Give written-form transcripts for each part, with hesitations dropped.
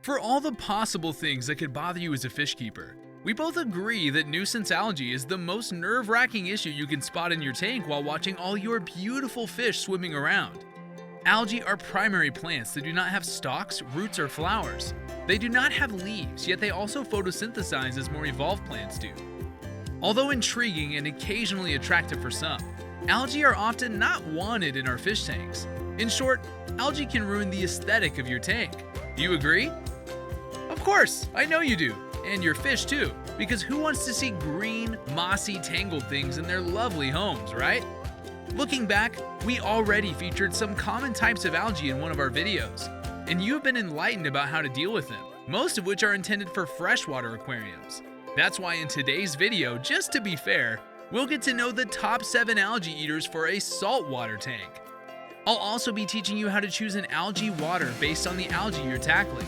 For all the possible things that could bother you as a fish keeper, we both agree that nuisance algae is the most nerve-wracking issue you can spot in your tank while watching all your beautiful fish swimming around. Algae are primary plants that do not have stalks, roots, or flowers. They do not have leaves, yet they also photosynthesize as more evolved plants do. Although intriguing and occasionally attractive for some, algae are often not wanted in our fish tanks. In short, algae can ruin the aesthetic of your tank. Do you agree? Of course, I know you do, and your fish too, because who wants to see green, mossy, tangled things in their lovely homes, right? Looking back, we already featured some common types of algae in one of our videos, and you have been enlightened about how to deal with them, most of which are intended for freshwater aquariums. That's why in today's video, just to be fair, we'll get to know the top 7 algae eaters for a saltwater tank. I'll also be teaching you how to choose an algae water based on the algae you're tackling.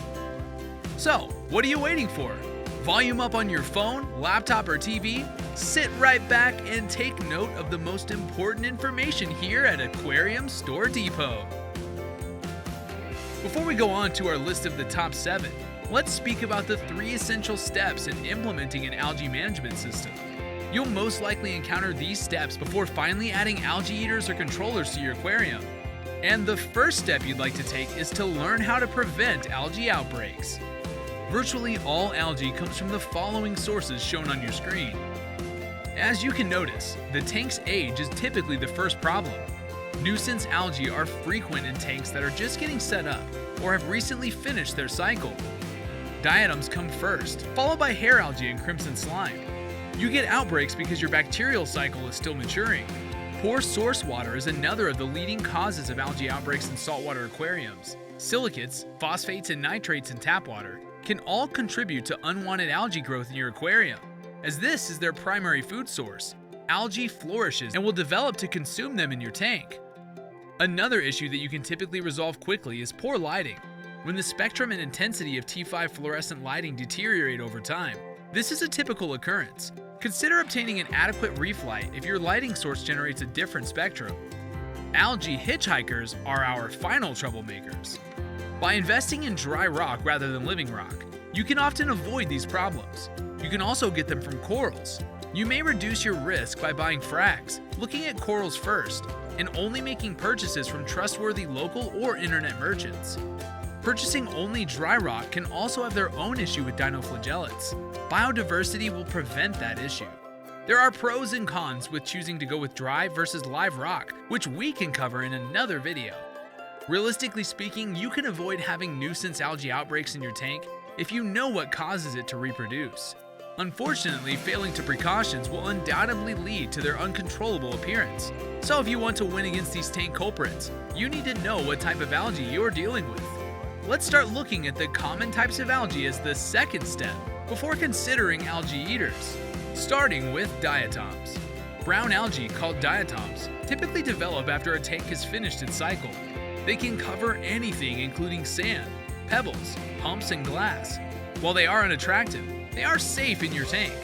So, what are you waiting for? Volume up on your phone, laptop, or TV, sit right back and take note of the most important information here at Aquarium Store Depot. Before we go on to our list of the top 7, let's speak about the 3 essential steps in implementing an algae management system. You'll most likely encounter these steps before finally adding algae eaters or controllers to your aquarium. And the first step you'd like to take is to learn how to prevent algae outbreaks. Virtually all algae comes from the following sources shown on your screen. As you can notice, the tank's age is typically the first problem. Nuisance algae are frequent in tanks that are just getting set up or have recently finished their cycle. Diatoms come first, followed by hair algae and crimson slime. You get outbreaks because your bacterial cycle is still maturing. Poor source water is another of the leading causes of algae outbreaks in saltwater aquariums. Silicates, phosphates, and nitrates in tap water can all contribute to unwanted algae growth in your aquarium. As this is their primary food source, algae flourishes and will develop to consume them in your tank. Another issue that you can typically resolve quickly is poor lighting. When the spectrum and intensity of T5 fluorescent lighting deteriorate over time, this is a typical occurrence. Consider obtaining an adequate reef light if your lighting source generates a different spectrum. Algae hitchhikers are our final troublemakers. By investing in dry rock rather than living rock, you can often avoid these problems. You can also get them from corals. You may reduce your risk by buying frags, looking at corals first, and only making purchases from trustworthy local or internet merchants. Purchasing only dry rock can also have their own issue with dinoflagellates. Biodiversity will prevent that issue. There are pros and cons with choosing to go with dry versus live rock, which we can cover in another video. Realistically speaking, you can avoid having nuisance algae outbreaks in your tank if you know what causes it to reproduce. Unfortunately, failing to precautions will undoubtedly lead to their uncontrollable appearance. So if you want to win against these tank culprits, you need to know what type of algae you're dealing with. Let's start looking at the common types of algae as the second step before considering algae eaters, starting with diatoms. Brown algae, called diatoms, typically develop after a tank has finished its cycle. They can cover anything including sand, pebbles, humps, and glass. While they are unattractive, they are safe in your tank.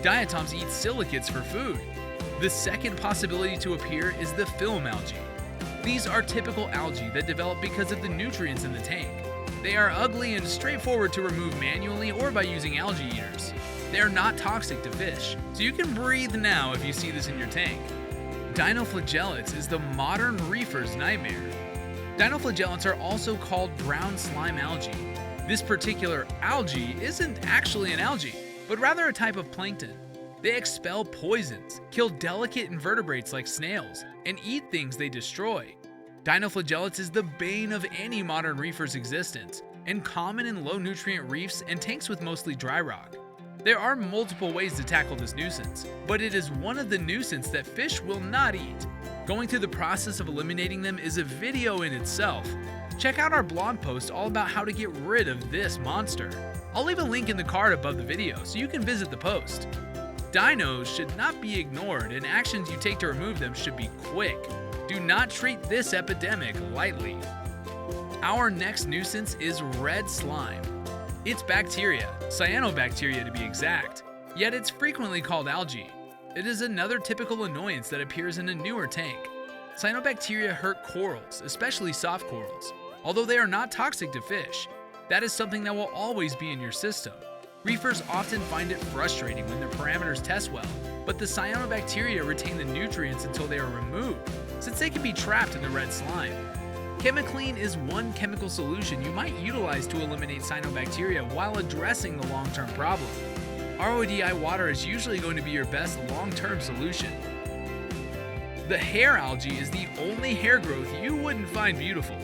Diatoms eat silicates for food. The second possibility to appear is the film algae. These are typical algae that develop because of the nutrients in the tank. They are ugly and straightforward to remove manually or by using algae eaters. They are not toxic to fish, so you can breathe now if you see this in your tank. Dinoflagellates is the modern reefer's nightmare. Dinoflagellates are also called brown slime algae. This particular algae isn't actually an algae, but rather a type of plankton. They expel poisons, kill delicate invertebrates like snails, and eat things they destroy. Dinoflagellates is the bane of any modern reefer's existence, and common in low-nutrient reefs and tanks with mostly dry rock. There are multiple ways to tackle this nuisance, but it is one of the nuisance that fish will not eat. Going through the process of eliminating them is a video in itself. Check out our blog post all about how to get rid of this monster. I'll leave a link in the card above the video so you can visit the post. Dinos should not be ignored, and actions you take to remove them should be quick. Do not treat this epidemic lightly. Our next nuisance is red slime. It's bacteria, cyanobacteria to be exact, yet it's frequently called algae. It is another typical annoyance that appears in a newer tank. Cyanobacteria hurt corals, especially soft corals. Although they are not toxic to fish, That is something that will always be in your system. Reefers often find it frustrating when their parameters test well, but the cyanobacteria retain the nutrients until they are removed, since they can be trapped in the red slime. ChemiClean is one chemical solution you might utilize to eliminate cyanobacteria while addressing the long-term problem. RODI water is usually going to be your best long-term solution. The hair algae is the only hair growth you wouldn't find beautiful.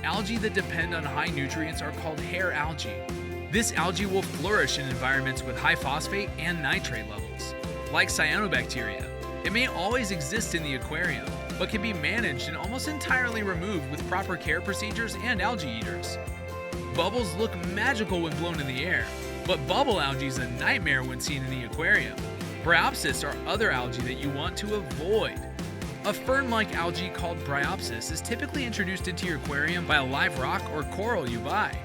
Algae that depend on high nutrients are called hair algae. This algae will flourish in environments with high phosphate and nitrate levels. Like cyanobacteria, it may always exist in the aquarium, but can be managed and almost entirely removed with proper care procedures and algae eaters. Bubbles look magical when blown in the air, but bubble algae is a nightmare when seen in the aquarium. Bryopsis are other algae that you want to avoid. A fern-like algae called Bryopsis is typically introduced into your aquarium by a live rock or coral you buy.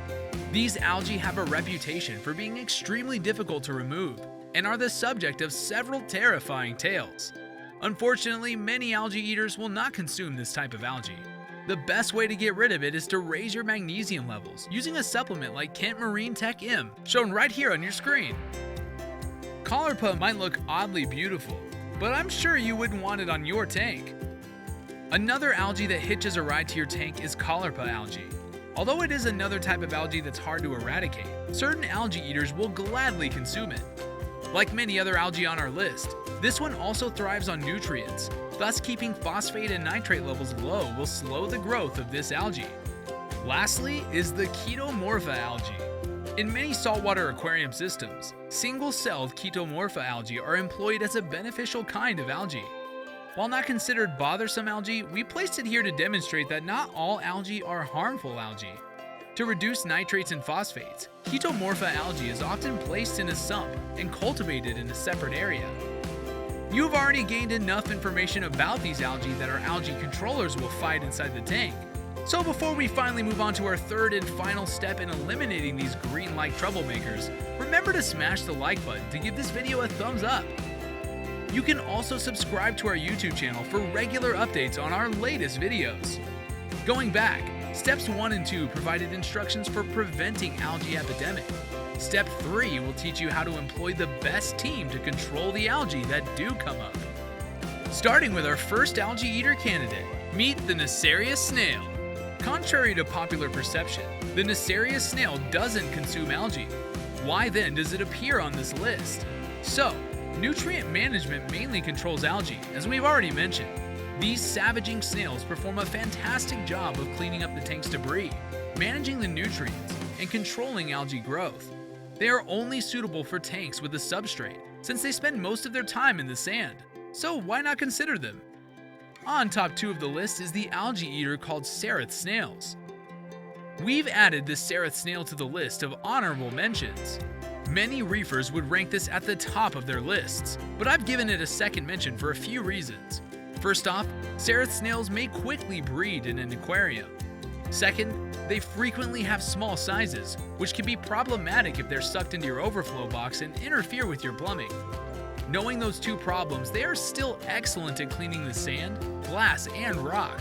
These algae have a reputation for being extremely difficult to remove and are the subject of several terrifying tales. Unfortunately, many algae eaters will not consume this type of algae. The best way to get rid of it is to raise your magnesium levels using a supplement like Kent Marine Tech M, shown right here on your screen. Caulerpa might look oddly beautiful, but I'm sure you wouldn't want it on your tank. Another algae that hitches a ride to your tank is Caulerpa algae. Although it is another type of algae that's hard to eradicate, certain algae eaters will gladly consume it. Like many other algae on our list, this one also thrives on nutrients, thus keeping phosphate and nitrate levels low will slow the growth of this algae. Lastly is the Chaetomopha algae. In many saltwater aquarium systems, single-celled Chaetomopha algae are employed as a beneficial kind of algae. While not considered bothersome algae, we placed it here to demonstrate that not all algae are harmful algae. To reduce nitrates and phosphates, Chaetomopha algae is often placed in a sump and cultivated in a separate area. You have already gained enough information about these algae that our algae controllers will fight inside the tank. So before we finally move on to our third and final step in eliminating these green-like troublemakers, remember to smash the like button to give this video a thumbs up. You can also subscribe to our YouTube channel for regular updates on our latest videos. Going back, Steps 1 and 2 provided instructions for preventing algae epidemic. Step 3 will teach you how to employ the best team to control the algae that do come up. Starting with our first algae eater candidate, meet the Nassarius Snail. Contrary to popular perception, the Nassarius Snail doesn't consume algae. Why then does it appear on this list? So, nutrient management mainly controls algae, as we've already mentioned. These savaging snails perform a fantastic job of cleaning up the tank's debris, managing the nutrients, and controlling algae growth. They are only suitable for tanks with a substrate, since they spend most of their time in the sand. So why not consider them? On top 2 of the list is the algae eater called Cerith Snails. We've added the Cerith Snail to the list of honorable mentions. Many reefers would rank this at the top of their lists, but I've given it a second mention for a few reasons. First off, Cerith snails may quickly breed in an aquarium. Second, they frequently have small sizes, which can be problematic if they're sucked into your overflow box and interfere with your plumbing. Knowing those 2 problems, they are still excellent at cleaning the sand, glass, and rock.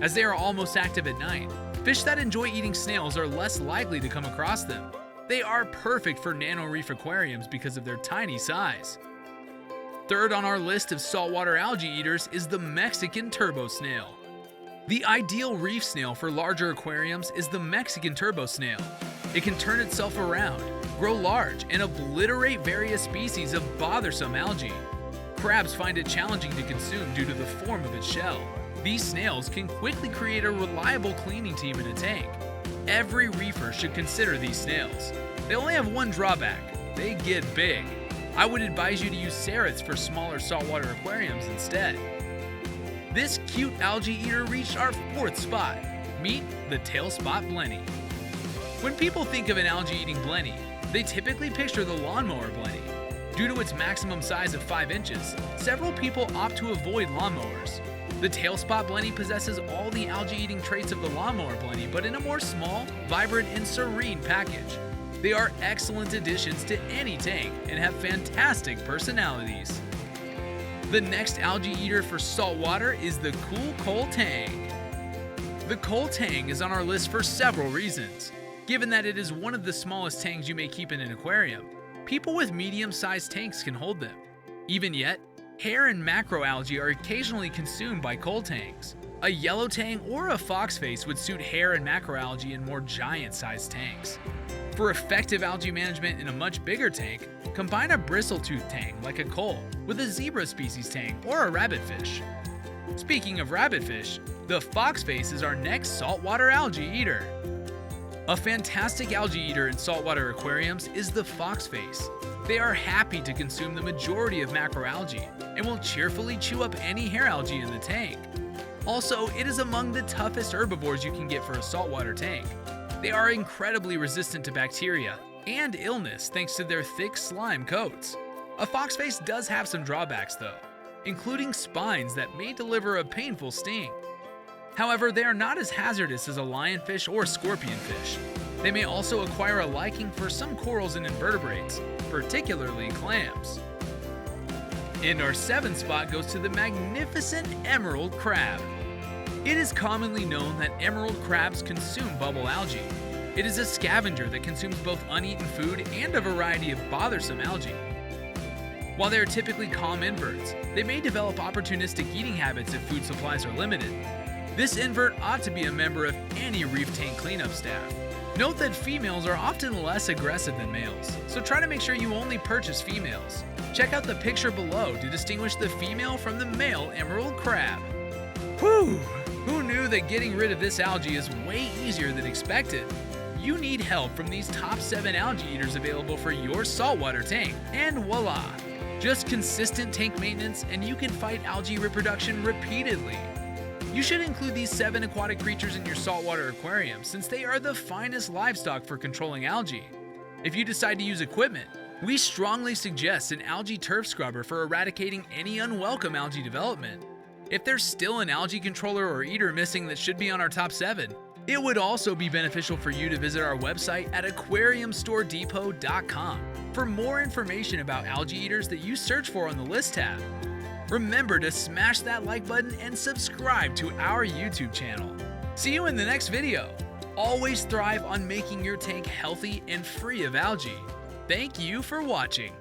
As they are almost active at night, fish that enjoy eating snails are less likely to come across them. They are perfect for nano reef aquariums because of their tiny size. Third on our list of saltwater algae eaters is the Mexican turbo snail. The ideal reef snail for larger aquariums is the Mexican turbo snail. It can turn itself around, grow large, and obliterate various species of bothersome algae. Crabs find it challenging to consume due to the form of its shell. These snails can quickly create a reliable cleaning team in a tank. Every reefer should consider these snails. They only have one drawback: they get big. I would advise you to use Ceriths for smaller saltwater aquariums instead. This cute algae eater reached our 4th spot. Meet the Tailspot Blenny. When people think of an algae-eating blenny, they typically picture the lawnmower blenny. Due to its maximum size of 5 inches, several people opt to avoid lawnmowers. The Tailspot Blenny possesses all the algae-eating traits of the lawnmower blenny, but in a more small, vibrant, and serene package. They are excellent additions to any tank and have fantastic personalities. The next algae eater for saltwater is the cool Kole Tang. The Kole Tang is on our list for several reasons. Given that it is one of the smallest tanks you may keep in an aquarium, people with medium-sized tanks can hold them. Even yet, hair and macroalgae are occasionally consumed by Kole Tangs. A yellow tang or a foxface would suit hair and macroalgae in more giant-sized tanks. For effective algae management in a much bigger tank, combine a bristletooth tang like a Kole with a zebra species tang or a rabbitfish. Speaking of rabbitfish, the foxface is our next saltwater algae eater. A fantastic algae eater in saltwater aquariums is the foxface. They are happy to consume the majority of macroalgae and will cheerfully chew up any hair algae in the tank. Also, it is among the toughest herbivores you can get for a saltwater tank. They are incredibly resistant to bacteria and illness thanks to their thick slime coats. A foxface does have some drawbacks though, including spines that may deliver a painful sting. However, they are not as hazardous as a lionfish or scorpionfish. They may also acquire a liking for some corals and invertebrates, particularly clams. And our 7th spot goes to the magnificent emerald crab. It is commonly known that emerald crabs consume bubble algae. It is a scavenger that consumes both uneaten food and a variety of bothersome algae. While they are typically calm inverts, they may develop opportunistic eating habits if food supplies are limited. This invert ought to be a member of any reef tank cleanup staff. Note that females are often less aggressive than males, so try to make sure you only purchase females. Check out the picture below to distinguish the female from the male emerald crab. Whew! Who knew that getting rid of this algae is way easier than expected? You need help from these top 7 algae eaters available for your saltwater tank, and voila! Just consistent tank maintenance and you can fight algae reproduction repeatedly. You should include these 7 aquatic creatures in your saltwater aquarium since they are the finest livestock for controlling algae. If you decide to use equipment, we strongly suggest an algae turf scrubber for eradicating any unwelcome algae development. If there's still an algae controller or eater missing that should be on our top 7, it would also be beneficial for you to visit our website at aquariumstoredepot.com for more information about algae eaters that you search for on the list tab. Remember to smash that like button and subscribe to our YouTube channel. See you in the next video. Always thrive on making your tank healthy and free of algae. Thank you for watching.